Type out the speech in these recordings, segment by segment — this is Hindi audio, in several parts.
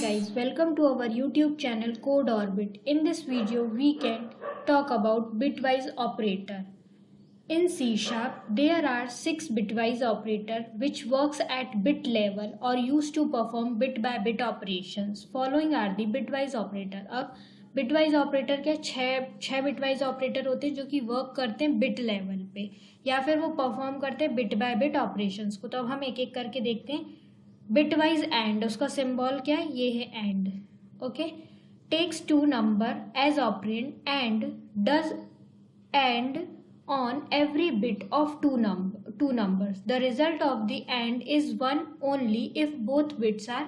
guys, welcome to our YouTube channel Code Orbit. In this video, we can talk about bitwise operator. In C Sharp, there are 6 bitwise operator which works at bit level or used to perform bit by bit operations. Following are the bitwise operator. अब bitwise operator क्या छह bitwise operator होते हैं जो कि वर्क करते हैं बिट लेवल पे या फिर वो परफॉर्म करते हैं बिट बाय बिट ऑपरेशंस को. तो अब हम एक एक करके देखते हैं. बिटवाइज एंड, उसका सिंबल क्या है? ये है and. Okay. Takes two number as operand and does and on every bit of two numbers. The result of the AND is 1 only if both bits are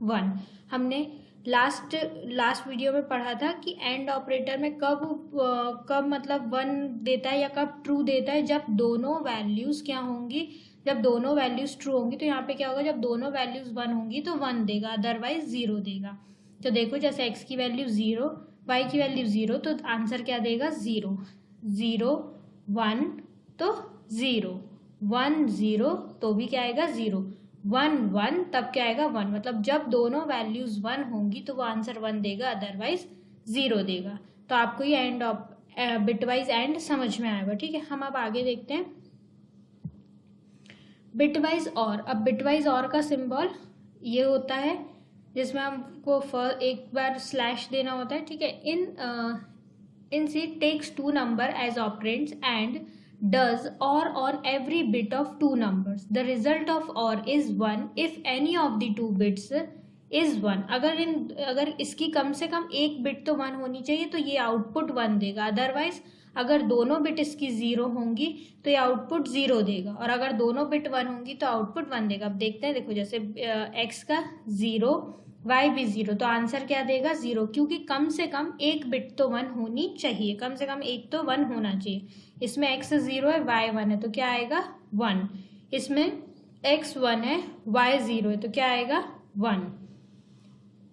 1. हमने लास्ट वीडियो में पढ़ा था कि एंड ऑपरेटर में कब मतलब 1 देता है या कब ट्रू देता है, जब दोनों वैल्यूज क्या होंगी, जब दोनों वैल्यूज ट्रू होंगी. तो यहाँ पे क्या होगा, जब दोनों वैल्यूज 1 होंगी तो 1 देगा, अदरवाइज 0 देगा. तो देखो जैसे x की वैल्यू 0, y की वैल्यू 0, तो आंसर क्या देगा? 0. 0 1 तो 0, 1 0 तो भी क्या आएगा? 0. 1 1 तब क्या आएगा? 1. मतलब जब दोनों वैल्यूज 1 होंगी तो वो आंसर 1 देगा, अदरवाइज 0 देगा. तो आपको ये एंड बिटवाइज एंड समझ में आएगा. ठीक है, हम अब आगे देखते हैं बिटवाइज और. अब बिटवाइज और का सिंबल ये होता है जिसमें हमको एक बार स्लैश देना होता है. ठीक है. In C takes two number as operands and does OR on every bit of two numbers. The result of OR is 1 if any of the two bits is 1. अगर इसकी कम से कम एक बिट तो 1 होनी चाहिए तो ये आउटपुट 1 देगा. अदरवाइज अगर दोनों बिट इसकी 0 होंगी तो ये आउटपुट 0 देगा, और अगर दोनों बिट 1 होंगी तो आउटपुट 1 देगा. अब देखते हैं. देखो जैसे x का 0, y भी 0, तो आंसर क्या देगा? 0, क्योंकि कम से कम एक बिट तो 1 होनी चाहिए, कम से कम एक तो 1 होना चाहिए. इसमें x 0 है, y 1 है, तो क्या आएगा? 1. इसमें x 1 है, y 0 है, तो क्या आएगा? 1.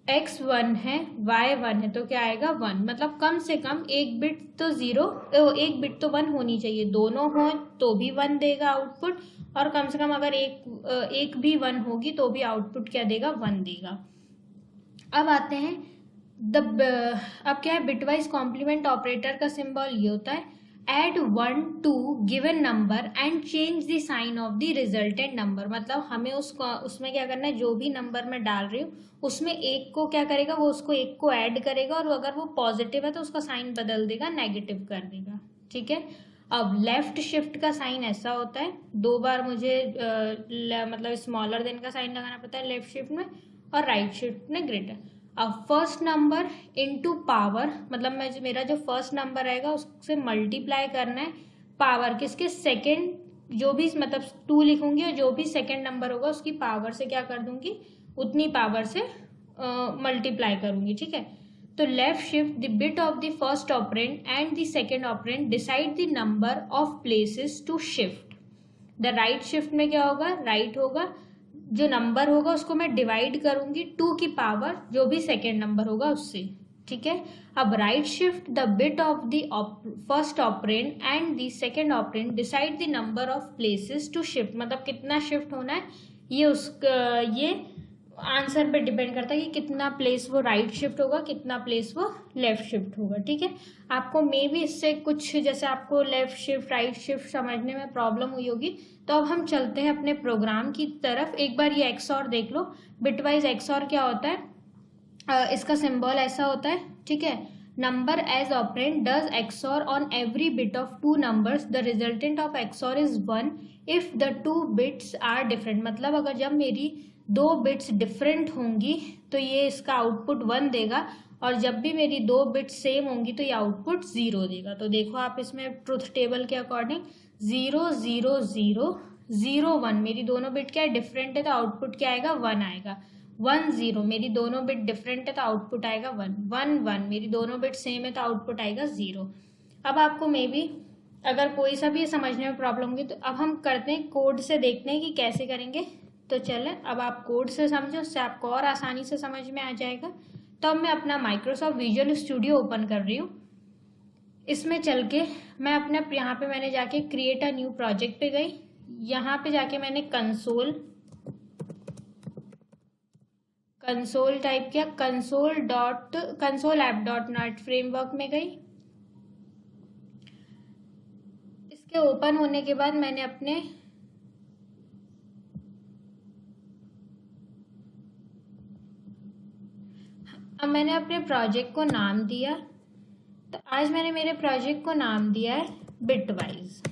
x 1 है, y 1 है, तो क्या आएगा? 1. मतलब कम से कम एक बिट तो 0, एक बिट तो 1 होनी चाहिए. दोनों हो तो भी 1 देगा आउटपुट, और कम से कम अगर एक भी 1 होगी तो भी आउटपुट क्या देगा? 1 देगा. अब आते हैं अब क्या है? बिटवाइज कॉम्प्लीमेंट ऑपरेटर का सिंबल ये होता है add 1 to given number and change the sign of the resultant number. मतलब हमें उसमें क्या करना है, जो भी नंबर मैं डाल रही हूँ उसमें एक को क्या करेगा, वो उसको एक को ऐड करेगा, और अगर वो पॉजिटिव है तो उसका साइन बदल देगा, नेगेटिव कर देगा. ठीक है. अब लेफ्ट शिफ्ट का साइन ऐसा होता है, 2 बार मुझे मतलब स्मॉलर देन का साइन लगाना पड़ता है लेफ्ट शिफ्ट में, और राइट शिफ्ट में ग्रेटर. अब फर्स्ट नंबर इनटू पावर, मतलब मेरा जो फर्स्ट नंबर रहेगा उससे मल्टीप्लाई करना है पावर किसके? सेकंड. जो भी मतलब 2 लिखूंगी और जो भी सेकंड नंबर होगा उसकी पावर से क्या कर दूंगी? उतनी पावर से मल्टीप्लाई करूंगी. ठीक है. तो left shift the bit of the first operand and the second operand decide the number of places to shift. The right shift में क्या होगा? राइट होगा, जो नंबर होगा उसको मैं डिवाइड करूंगी 2 की पावर जो भी सेकेंड नंबर होगा उससे. ठीक है. अब right shift the bit of the first operand and the second operand decide the number of places to shift. मतलब कितना शिफ्ट होना है ये आंसर पे डिपेंड करता है कि कितना प्लेस वो राइट शिफ्ट होगा, कितना प्लेस वो लेफ्ट शिफ्ट होगा. ठीक है. आपको मे भी इससे कुछ, जैसे आपको लेफ्ट शिफ्ट राइट शिफ्ट समझने में प्रॉब्लम हुई होगी, तो अब हम चलते हैं अपने प्रोग्राम की तरफ. एक बार ये XOR देख लो. बिटवाइज XOR क्या होता है? इसका सिंबल ऐसा होता है. ठीक है. Number as operand does XOR on every bit of 2 numbers. The resultant of XOR is 1 if the 2 bits are different. मतलब अगर जब मेरी 2 बिट्स डिफरेंट होंगी तो ये इसका आउटपुट 1 देगा, और जब भी मेरी 2 बिट्स सेम होंगी तो ये आउटपुट 0 देगा. तो देखो आप इसमें ट्रुथ टेबल के अकॉर्डिंग 0 0 0 0 1 मेरी दोनों बिट क्या है? डिफरेंट है, तो आउटपुट क्या आएगा? 1 आएगा. 1 0 मेरी दोनों बिट डिफरेंट है तो आउटपुट आएगा 1. 1 1 मेरी दोनों बिट सेम है तो आउटपुट आएगा 0. अब आपको मे बी अगर कोई सा भी समझने में प्रॉब्लम होगी तो अब हम करते हैं कोड से, देखते हैं कि कैसे करेंगे. तो चले अब आप कोड से समझो, उससे आपको और आसानी से समझ में आ जाएगा. तो अब मैं अपना माइक्रोसॉफ्ट विजुअल स्टूडियो ओपन कर रही हूँ. इसमें चल के मैं अपना यहाँ पे मैंने जाके क्रिएट अ न्यू प्रोजेक्ट पे गई. यहाँ पे जाके मैंने कंसोल टाइप किया, console app dot net framework में गई। इसके ओपन होने के बाद मैंने अपने प्रोजेक्ट को नाम दिया। तो आज मैंने मेरे प्रोजेक्ट को नाम दिया है बिटवाइज।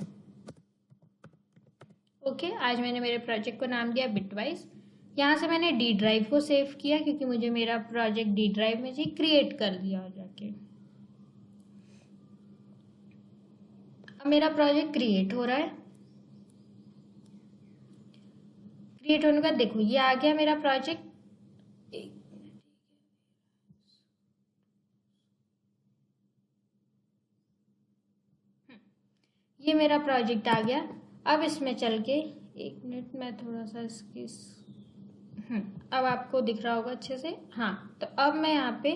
ओके, आज मैंने मेरे प्रोजेक्ट को नाम दिया बिटवाइज। यहाँ से मैंने डी ड्राइव को सेव किया क्योंकि मुझे मेरा प्रोजेक्ट डी ड्राइव में चाहिए, क्रिएट कर दिया हो जाके। अब मेरा प्रोजेक्ट क्रिएट हो रहा है। क्रिएट होने के बाद देखो ये आ गया मेरा प्रोजेक्ट। ये मेरा प्रोजेक्ट आ गया। अब इसमें चल के एक मिनट मैं थोड़ा सा इसकी अब आपको दिख रहा होगा अच्छे से। हाँ, तो अब मैं यहाँ पे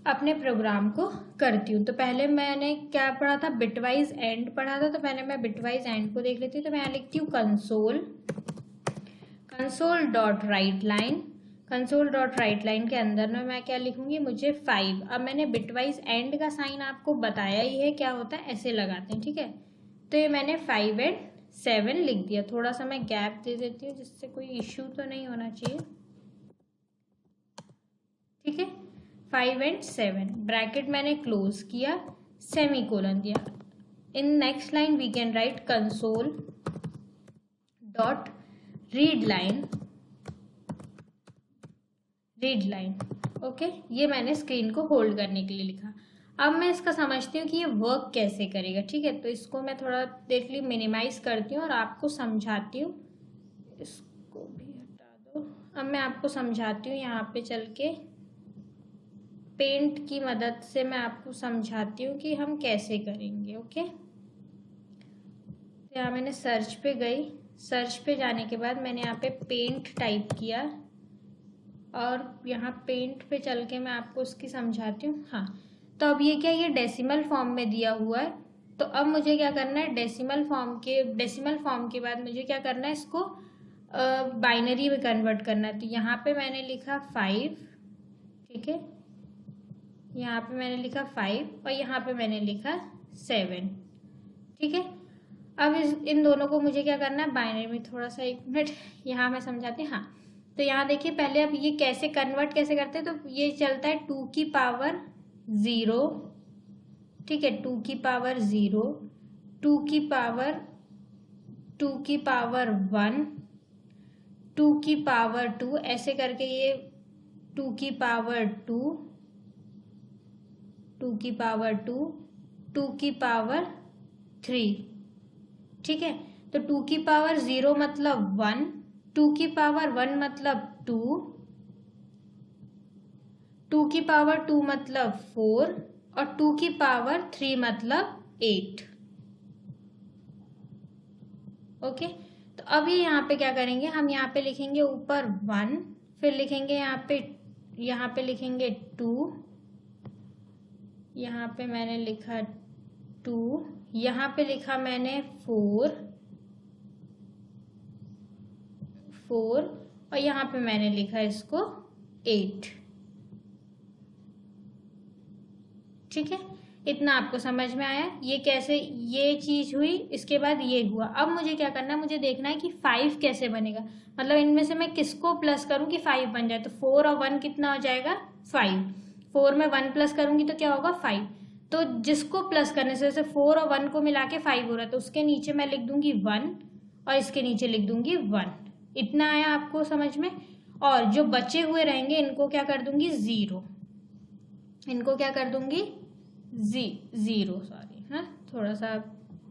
अपने प्रोग्राम को करती हूँ। तो पहले मैंने क्या पढ़ा था, बिटवाइज एंड पढ़ा था। तो पहले मैं बिटवाइज एंड को देख लेती हूँ। तो मैं यहाँ लिखती हूँ console dot right line. Console dot right line के अंदर में मैं क्या लिखूंगी, मुझे 5। अब मैंने बिटवाइज एंड का साइन आपको बताया ही है क्या होता है, ऐसे लगाते हैं, ठीक है। तो ये मैंने 5 एंड 7 लिख दिया। थोड़ा सा मैं गैप दे देती हूँ जिससे कोई इश्यू तो नहीं होना चाहिए, ठीक है। 5 एंड 7 ब्रैकेट मैंने क्लोज किया, सेमीकोलन दिया। In next line we can write console dot read line. Okay, ये मैंने स्क्रीन को होल्ड करने के लिए लिखा। अब मैं इसका समझती हूँ कि ये वर्क कैसे करेगा, ठीक है। तो इसको मैं थोड़ा देख ली मिनिमाइज करती हूँ और आपको समझाती हूँ। इसको भी हटा दो। अब मैं आपको समझाती हूँ, यहाँ पे चल के पेंट की मदद से मैं आपको समझाती हूँ कि हम कैसे करेंगे। ओके, तो यहाँ मैंने सर्च पे गई। सर्च पे जाने के बाद मैंने यहाँ पे पेंट टाइप किया और यहाँ पेंट पे चल के मैं आपको उसकी समझाती हूँ। हाँ, तो अब ये क्या, ये डेसिमल फॉर्म में दिया हुआ है। तो अब मुझे क्या करना है, डेसिमल फॉर्म के बाद मुझे क्या करना है, इसको बाइनरी में कन्वर्ट करना है। तो यहाँ पे मैंने लिखा 5, ठीक है। यहाँ पे मैंने लिखा 5 और यहाँ पे मैंने लिखा 7, ठीक है। अब इन दोनों को मुझे क्या करना है, बाइनरी में। थोड़ा सा एक मिनट यहाँ मैं समझाती हूँ। हाँ, तो यहाँ देखिए पहले अब ये कैसे कन्वर्ट कैसे करते हैं। तो ये चलता है 2 की पावर 0, ठीक है। 2 की पावर 0, 2 की पावर 1, 2 की पावर 2, ऐसे करके ये 2 की पावर 2, 2 की पावर 2, 2 की पावर 3, ठीक है। तो 2 की पावर 0 मतलब 1, 2 की पावर 1 मतलब 2, 2 की पावर 2 मतलब 4 और 2 की पावर 3 मतलब 8। ओके, तो अब ये यहाँ पे क्या करेंगे, हम यहाँ पे लिखेंगे ऊपर 1, फिर लिखेंगे यहाँ पे लिखेंगे 2, यहाँ पे मैंने लिखा 2, यहाँ पे लिखा मैंने 4 और यहाँ पे मैंने लिखा इसको 8, ठीक है। इतना आपको समझ में आया, ये कैसे ये चीज हुई। इसके बाद ये हुआ। अब मुझे क्या करना है, मुझे देखना है कि 5 कैसे बनेगा, मतलब इनमें से मैं किसको प्लस करूं कि 5 बन जाए। तो 4 और 1 कितना हो जाएगा, 5। 4 में 1 प्लस करूंगी तो क्या होगा, 5। तो जिसको प्लस करने से, जैसे 4 और 1 को मिला के 5 हो रहा है, तो उसके नीचे मैं लिख दूंगी 1 और इसके नीचे लिख दूंगी 1। इतना आया आपको समझ में। और जो बचे हुए रहेंगे इनको क्या कर दूंगी, 0। इनको क्या कर दूंगी, 0, सॉरी। हाँ, थोड़ा सा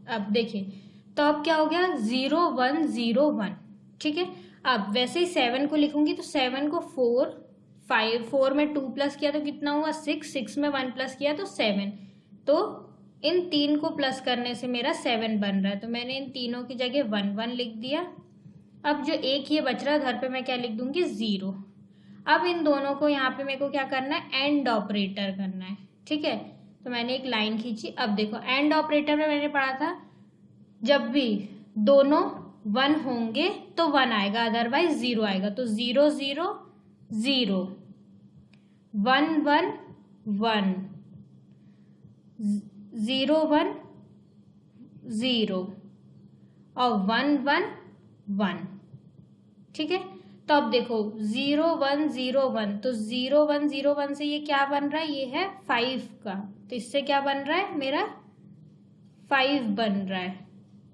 अब देखिए, तो अब क्या हो गया, 0 1 0 1, ठीक है। अब वैसे ही 7 को लिखूंगी तो 7 को 4 में 2 प्लस किया तो कितना हुआ, 6 में 1 प्लस किया तो 7। तो इन 3 को प्लस करने से मेरा 7 बन रहा है। तो मैंने इन तीनों की जगह 1 1 लिख दिया। अब जो एक ये बच रहा है घर पे मैं क्या लिख दूंगी, 0। अब इन दोनों को यहाँ पे मेरे को क्या करना है, एंड ऑपरेटर करना है, ठीक है। तो मैंने एक लाइन खींची। अब देखो एंड ऑपरेटर में मैंने पढ़ा था जब भी दोनों 1 होंगे तो 1 आएगा, अदरवाइज 0 आएगा। तो 0 0 0, 1 1 1, 0 1 0 और 1 1 1। ठीक है, तो अब देखो 0 1 0 1, तो 0 1 0 1 से ये क्या बन रहा है, ये है 5 का, तो इससे क्या बन रहा है, मेरा 5 बन रहा है।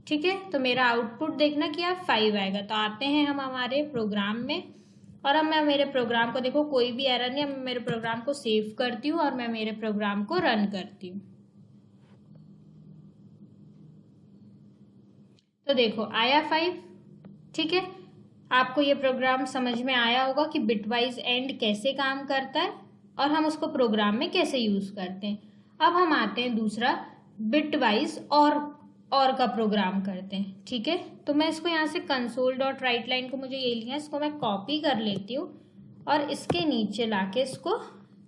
ठीक है, तो मेरा आउटपुट देखना कि आप 5 आएगा। तो आते हैं हम हमारे प्रोग्राम में, और अब मैं मेरे प्रोग्राम को, देखो कोई भी एरर नहीं, मैं मेरे प्रोग्राम को सेव करती हूँ और मैं मेरे प्रोग्राम को रन करती हूँ। तो देखो आया 5। ठीक है, आपको ये प्रोग्राम समझ में आया होगा कि बिटवाइज एंड कैसे काम करता है और हम उसको प्रोग्राम में कैसे यूज करते हैं। अब हम आते हैं दूसरा, बिटवाइज और का प्रोग्राम करते हैं। ठीक है, तो मैं इसको यहाँ से कंसोल डॉट राइट लाइन को मुझे ये लिया, इसको मैं कॉपी कर लेती हूँ और इसके नीचे लाके इसको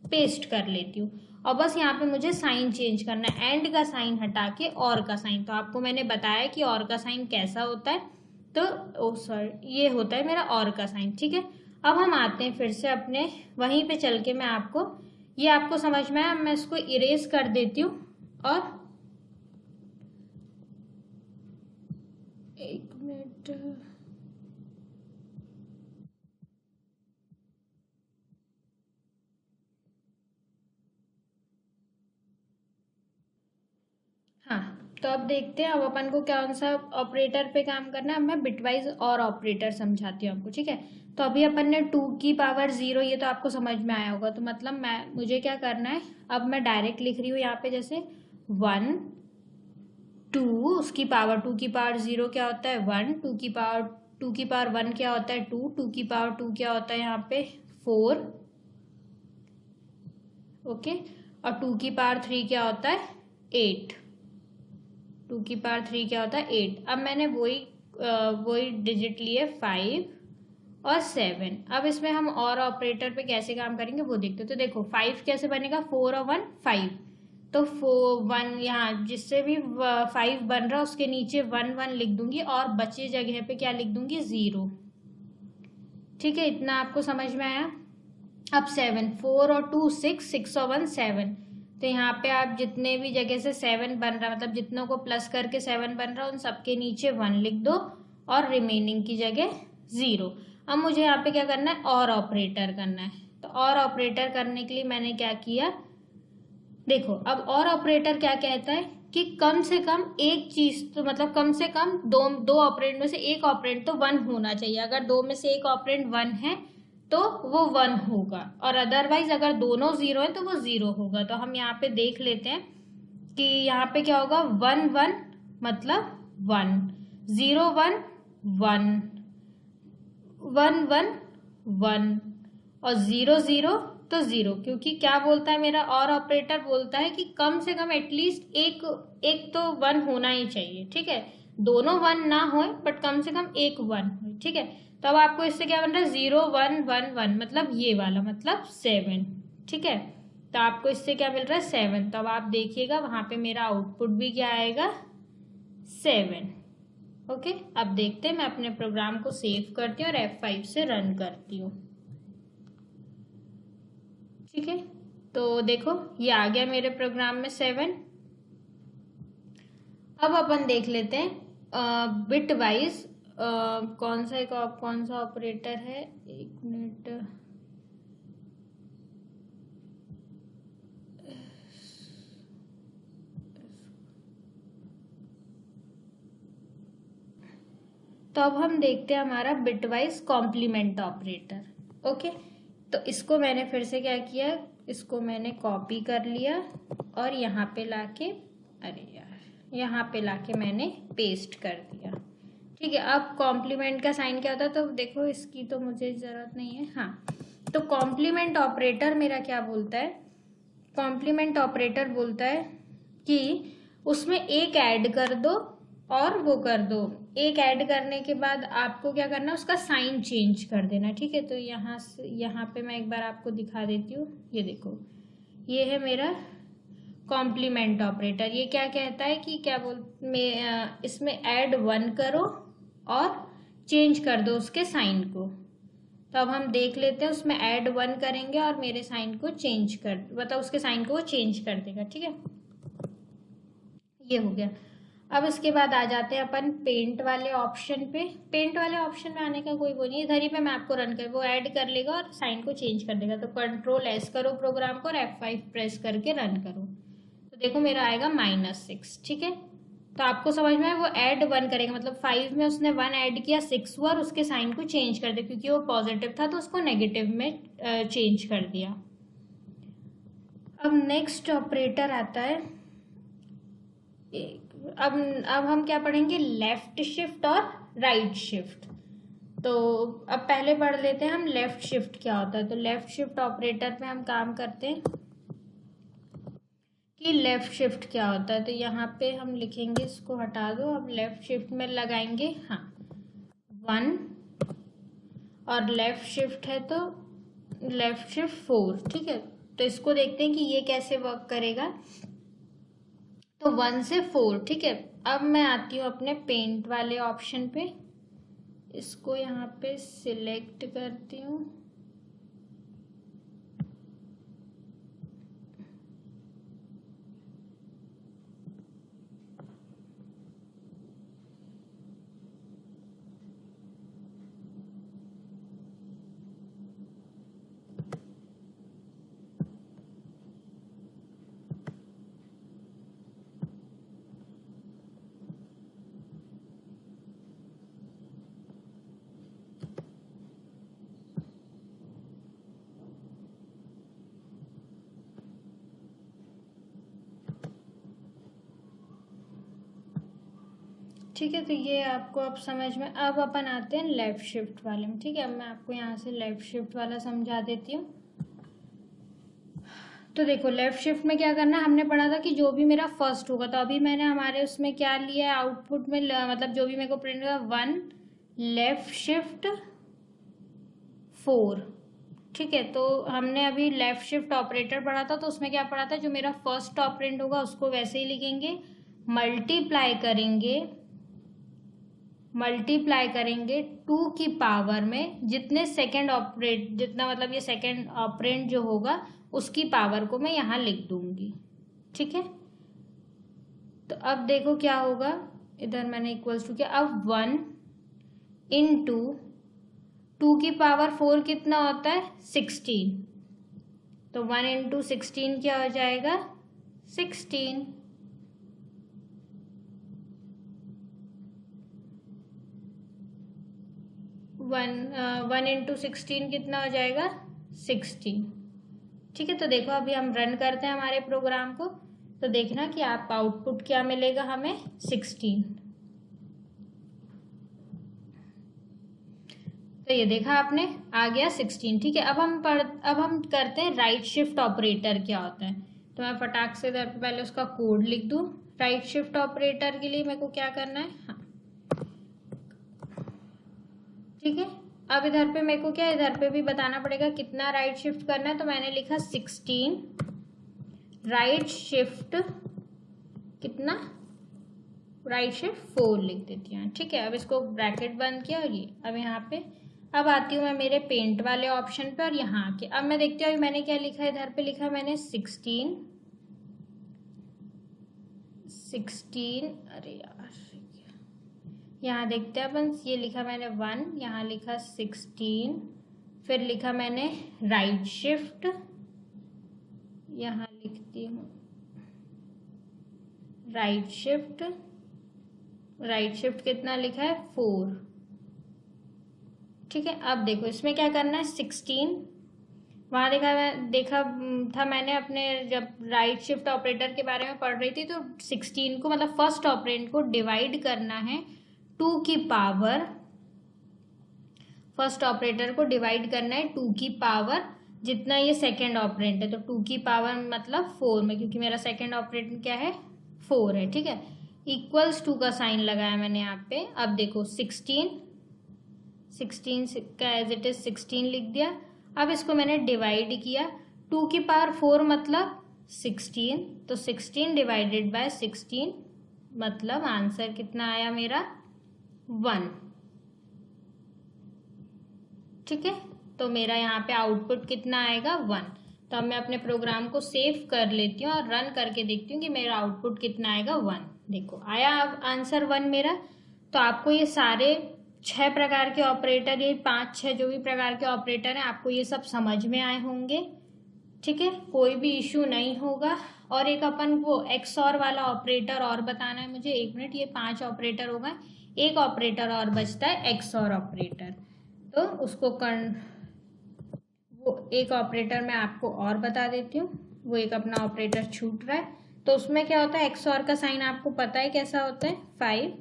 पेस्ट कर लेती हूँ। और बस यहाँ पे मुझे साइन चेंज करना है, एंड का साइन हटा के और का साइन। तो आपको मैंने बताया कि और का साइन कैसा होता है, तो सॉरी ये होता है मेरा और का साइन। ठीक है, अब हम आते हैं फिर से अपने वहीं पे चल के, मैं आपको ये आपको समझ में आया, मैं इसको इरेज कर देती हूँ और 1 मिनट। हाँ, तो अब देखते हैं अब अपन को कौन सा ऑपरेटर पे काम करना है। अब मैं बिटवाइज और ऑपरेटर समझाती हूँ आपको। ठीक है, तो अभी अपन ने 2 की पावर 0, ये तो आपको समझ में आया होगा। तो मतलब मुझे क्या करना है, अब मैं डायरेक्ट लिख रही हूँ यहाँ पे, जैसे 1 2, उसकी पावर 2 की पावर 0 क्या होता है 1, 2 की पावर 1 क्या होता है 2, 2 की पावर 2 क्या होता है यहाँ पे 4। ओके, और 2 की पावर 3 क्या होता है 8। 2 की पावर 3 क्या होता है 8। अब मैंने वही डिजिट लिए 5 और 7। अब इसमें हम और ऑपरेटर पे कैसे काम करेंगे वो देखते हैं। तो देखो 5 कैसे बनेगा, 4 और 1 5, तो 1 यहाँ जिससे भी 5 बन रहा है उसके नीचे 1 1 लिख दूंगी और बचे जगह पे क्या लिख दूंगी 0। ठीक है, इतना आपको समझ में आया। अब 7, 4 और 2 6, 6 और 1 7, तो यहाँ पे आप जितने भी जगह से 7 बन रहा है, मतलब जितनों को प्लस करके 7 बन रहा है उन सबके नीचे 1 लिख दो और रिमेनिंग की जगह 0। अब मुझे यहाँ पे क्या करना है, और ऑपरेटर करना है। तो और ऑपरेटर करने के लिए मैंने क्या किया, देखो अब और ऑपरेटर क्या कहता है कि कम से कम एक चीज, तो मतलब कम से कम दो ऑपरेंड में से एक ऑपरेंड तो 1 होना चाहिए। अगर दो में से एक ऑपरेंड 1 है तो वो 1 होगा, और अदरवाइज अगर दोनों 0 है तो वो 0 होगा। तो हम यहाँ पे देख लेते हैं कि यहाँ पे क्या होगा, 1 1 मतलब 1, 0 1 1, 1 1 1 और 0 0 तो 0, क्योंकि क्या बोलता है मेरा और ऑपरेटर, बोलता है कि कम से कम एटलीस्ट एक तो 1 होना ही चाहिए। ठीक है, दोनों 1 ना हो बट कम से कम एक 1 हो। ठीक है, तो अब आपको इससे क्या बन रहा है 0 1 1 1, मतलब ये वाला मतलब 7। ठीक है, तो आपको इससे क्या मिल रहा है 7। तो अब आप देखिएगा वहां पे मेरा आउटपुट भी क्या आएगा 7। ओके, अब देखते हैं, मैं अपने प्रोग्राम को सेव करती हूँ और F5 से रन करती हूँ। ठीक है, तो देखो ये आ गया मेरे प्रोग्राम में 7। अब अपन देख लेते हैं बिट वाइज कौन सा ऑपरेटर है। 1 मिनट, तो अब हम देखते हैं हमारा बिटवाइज कॉम्प्लीमेंट ऑपरेटर। ओके, तो इसको मैंने फिर से क्या किया, इसको मैंने कॉपी कर लिया और यहाँ पे लाके, अरे यार यहाँ पे लाके मैंने पेस्ट कर दिया। ठीक है, अब कॉम्प्लीमेंट का साइन क्या होता है, तो देखो इसकी तो मुझे जरूरत नहीं है। हाँ, तो कॉम्प्लीमेंट ऑपरेटर मेरा क्या बोलता है, कॉम्प्लीमेंट ऑपरेटर बोलता है कि उसमें एक ऐड कर दो और वो कर दो। एक ऐड करने के बाद आपको क्या करना है, उसका साइन चेंज कर देना। ठीक है, तो यहाँ पे मैं एक बार आपको दिखा देती हूँ। ये देखो, ये है मेरा कॉम्प्लीमेंट ऑपरेटर। ये क्या कहता है कि क्या इसमें ऐड 1 करो और चेंज कर दो उसके साइन को। तो अब हम देख लेते हैं, उसमें ऐड 1 करेंगे और मेरे साइन को चेंज कर, मतलब उसके साइन को वो चेंज कर देगा। ठीक है, ये हो गया। अब इसके बाद आ जाते हैं अपन पेंट वाले ऑप्शन पे। पेंट वाले ऑप्शन में आने का कोई वो नहीं, इधर ही पे मैं आपको रन कर, वो ऐड कर लेगा और साइन को चेंज कर देगा। तो Ctrl+S करो प्रोग्राम को और F5 प्रेस करके रन करो, तो देखो मेरा आएगा -6। ठीक है, तो आपको समझ में आया, वो ऐड 1 करेगा, मतलब 5 में उसने 1 ऐड किया, 6 हुआ और उसके साइन को चेंज कर दिया, क्योंकि वो पॉजिटिव था तो उसको नेगेटिव में चेंज कर दिया। अब नेक्स्ट ऑपरेटर आता है, अब हम क्या पढ़ेंगे, लेफ्ट शिफ्ट और राइट शिफ्ट। तो अब पहले पढ़ लेते हैं हम लेफ्ट शिफ्ट क्या होता है। तो लेफ्ट शिफ्ट ऑपरेटर पे हम काम करते हैं कि लेफ्ट शिफ्ट क्या होता है। तो यहाँ पे हम लिखेंगे, इसको हटा दो, अब लेफ्ट शिफ्ट में लगाएंगे 1, और लेफ्ट शिफ्ट है तो लेफ्ट शिफ्ट 4। ठीक है, तो इसको देखते हैं कि ये कैसे वर्क करेगा। तो 1 से 4। ठीक है, अब मैं आती हूँ अपने पेंट वाले ऑप्शन पे, इसको यहाँ पे सिलेक्ट करती हूँ। ठीक है, तो ये आपको अब समझ में। अब अपन आते हैं लेफ्ट शिफ्ट वाले में। ठीक है, अब मैं आपको यहाँ से लेफ्ट शिफ्ट वाला समझा देती हूँ। तो देखो, लेफ्ट शिफ्ट में क्या करना है, हमने पढ़ा था कि जो भी मेरा फर्स्ट होगा, तो अभी मैंने हमारे उसमें क्या लिया है आउटपुट में, मतलब जो भी मेरे को प्रिंट हुआ 1 लेफ्ट शिफ्ट 4। ठीक है, तो हमने अभी लेफ्ट शिफ्ट ऑपरेटर पढ़ा था, तो उसमें क्या पढ़ा था, जो मेरा फर्स्ट ऑपरेंड होगा उसको वैसे ही लिखेंगे, मल्टीप्लाई करेंगे 2 की पावर में जितने सेकेंड ऑपरेट, जितना मतलब ये सेकेंड ऑपरेंड जो होगा उसकी पावर को मैं यहाँ लिख दूंगी। ठीक है, तो अब देखो क्या होगा, इधर मैंने इक्वल्स टू किया, अब 1 इंटू 2 की पावर 4 कितना होता है, 16। तो 1 इंटू 16 क्या हो जाएगा, 16। 1 इंटू 16 कितना हो जाएगा, 16। ठीक है, तो देखो अभी हम रन करते हैं हमारे प्रोग्राम को, तो देखना कि आप आउटपुट क्या मिलेगा हमें, 16। तो ये देखा आपने, आ गया 16। ठीक है, अब हम करते हैं राइट शिफ्ट ऑपरेटर क्या होता है। तो मैं फटाक से इधर पहले उसका कोड लिख दूं। राइट शिफ्ट ऑपरेटर के लिए मेरे को क्या करना है, ठीक है, अब इधर पे मेरे को क्या, इधर पे भी बताना पड़ेगा कितना राइट शिफ्ट करना है। तो मैंने लिखा 16 राइट शिफ्ट, कितना, राइट शिफ्ट 4 लिख देती हूँ। ठीक है, अब इसको ब्रैकेट बंद किया और ये, अब यहाँ पे अब आती हूँ मैं मेरे पेंट वाले ऑप्शन पे, और यहाँ आके अब मैं देखती हूँ मैंने क्या लिखा है, इधर पे लिखा मैंने 16, अरे यार, यहाँ देखते हैं अपन, ये लिखा मैंने 1, यहाँ लिखा 16, फिर लिखा मैंने राइट शिफ्ट, यहाँ लिखती हूँ राइट शिफ्ट कितना लिखा है, 4। ठीक है, अब देखो इसमें क्या करना है, 16 वहाँ देखा था मैंने अपने, जब राइट शिफ्ट ऑपरेटर के बारे में पढ़ रही थी, तो 16 को मतलब फर्स्ट ऑपरेंड को डिवाइड करना है 2 की पावर, फर्स्ट ऑपरेटर को डिवाइड करना है 2 की पावर जितना ये सेकेंड ऑपरेंड है। तो 2 की पावर मतलब 4 में, क्योंकि मेरा सेकेंड ऑपरेंड क्या है, 4 है। ठीक है, इक्वल्स 2 का साइन लगाया मैंने यहाँ पे। अब देखो 16 का एज इट इज 16 लिख दिया। अब इसको मैंने डिवाइड किया, 2 की पावर 4 मतलब 16, तो 16 डिवाइडेड बाय 16 मतलब आंसर कितना आया मेरा, 1। ठीक है, तो मेरा यहाँ पे आउटपुट कितना आएगा 1। तो अब मैं अपने प्रोग्राम को सेव कर लेती हूँ और रन करके देखती हूँ कि मेरा आउटपुट कितना आएगा 1। देखो आया आंसर 1 मेरा। तो आपको ये सारे 6 प्रकार के ऑपरेटर, ये 5-6 जो भी प्रकार के ऑपरेटर हैं, आपको ये सब समझ में आए होंगे। ठीक है, कोई भी इश्यू नहीं होगा। और एक अपन को XOR वाला ऑपरेटर और बताना है मुझे। 1 मिनट, ये 5 ऑपरेटर हो गए, एक ऑपरेटर और बचता है XOR ऑपरेटर। तो उसको वो एक ऑपरेटर मैं आपको और बता देती हूँ। वो एक अपना ऑपरेटर छूट रहा है। तो उसमें क्या होता है, XOR का साइन आपको पता है कैसा होता है, 5।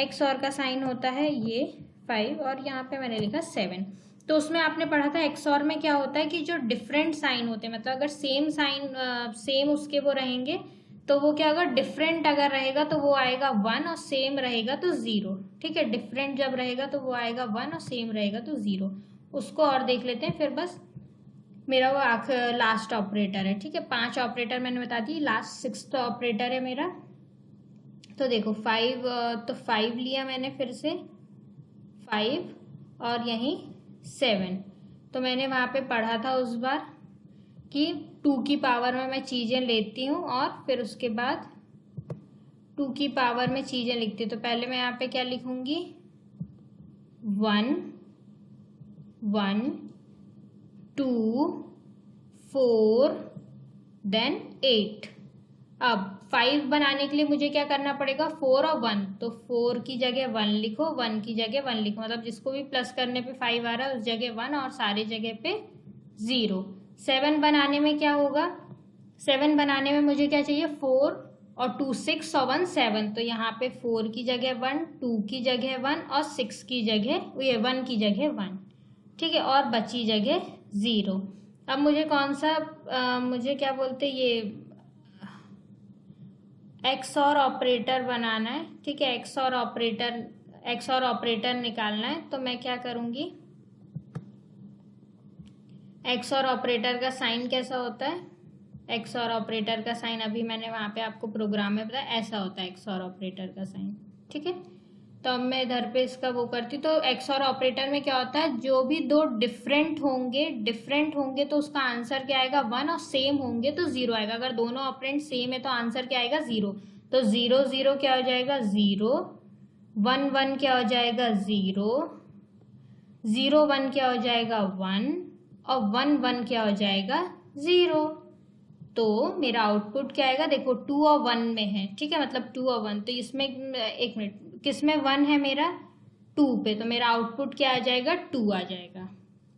XOR का साइन होता है ये 5 और यहाँ पे मैंने लिखा 7। तो उसमें आपने पढ़ा था XOR में क्या होता है कि जो डिफरेंट साइन होते हैं, मतलब अगर सेम साइन सेम उसके वो रहेंगे तो वो क्या होगा, डिफरेंट अगर रहेगा तो वो आएगा 1 और सेम रहेगा तो 0। ठीक है, डिफरेंट जब रहेगा तो वो आएगा 1 और सेम रहेगा तो 0। उसको और देख लेते हैं फिर। बस मेरा वो लास्ट ऑपरेटर है। ठीक है, 5 ऑपरेटर मैंने बता दी, लास्ट 6th ऑपरेटर है मेरा। तो देखो 5, तो 5 लिया मैंने फिर से 5 और यहीं 7। तो मैंने वहाँ पे पढ़ा था उस बार कि 2 की पावर में मैं चीज़ें लेती हूँ और फिर उसके बाद 2 की पावर में चीज़ें लिखती हूँ। तो पहले मैं यहाँ पे क्या लिखूँगी, 1 1 2 4 देन 8। अब 5 बनाने के लिए मुझे क्या करना पड़ेगा, 4 और 1। तो 4 की जगह 1 लिखो, 1 की जगह 1 लिखो, मतलब जिसको भी प्लस करने पे 5 आ रहा है उस जगह 1 और सारी जगह पे 0। 7 बनाने में क्या होगा, 7 बनाने में मुझे क्या चाहिए, 4 और 2 6 और 1 7। तो यहाँ पे 4 की जगह 1, 2 की जगह 1 और 6 की जगह, ये 1 की जगह 1। ठीक है, और बची जगह 0। अब मुझे कौन सा मुझे क्या बोलते ये XOR ऑपरेटर बनाना है। ठीक है, XOR ऑपरेटर निकालना है। तो मैं क्या करूंगी, XOR ऑपरेटर का साइन कैसा होता है, XOR ऑपरेटर का साइन अभी मैंने वहां पे आपको प्रोग्राम में बताया, ऐसा होता है XOR ऑपरेटर का साइन। ठीक है, तो अब मैं इधर पे इसका वो करती हूँ। तो XOR ऑपरेटर में क्या होता है, जो भी दो डिफरेंट होंगे तो उसका आंसर क्या आएगा 1 और सेम होंगे तो 0 आएगा। अगर दोनों ऑपरेंड सेम है तो आंसर क्या आएगा 0। तो 0 0 क्या हो जाएगा 0, 1 1 क्या हो जाएगा 0, 0 1 क्या हो जाएगा 1 और 1 1 क्या हो जाएगा 0। तो मेरा आउटपुट क्या आएगा, देखो 2 और 1 में है। ठीक है, मतलब 2 और 1। तो इसमें 1 मिनट, किसमें 1 है मेरा, 2 पे। तो मेरा आउटपुट क्या आ जाएगा 2 आ जाएगा।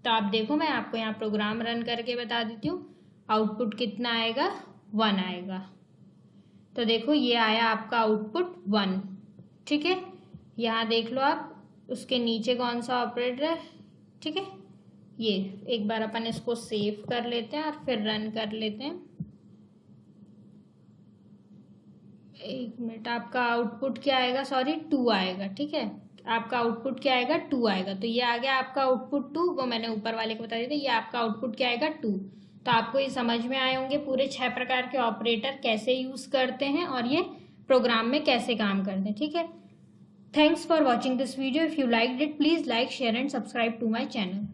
तो आप देखो मैं आपको यहाँ प्रोग्राम रन करके बता देती हूँ, आउटपुट कितना आएगा 1 आएगा। तो देखो ये आया आपका आउटपुट 1। ठीक है, यहाँ देख लो आप, उसके नीचे कौन सा ऑपरेटर है। ठीक है, ये एक बार अपन इसको सेव कर लेते हैं और फिर रन कर लेते हैं। 1 मिनट, आपका आउटपुट क्या आएगा, सॉरी 2 आएगा। ठीक है, आपका आउटपुट क्या आएगा 2 आएगा। तो ये आ गया आपका आउटपुट 2, वो मैंने ऊपर वाले को बता दिया था। ये आपका आउटपुट क्या आएगा 2। तो आपको ये समझ में आए होंगे पूरे 6 प्रकार के ऑपरेटर कैसे यूज करते हैं और ये प्रोग्राम में कैसे काम करते हैं। ठीक है, thanks for watching this video. If you liked it, please like, share and subscribe to my channel.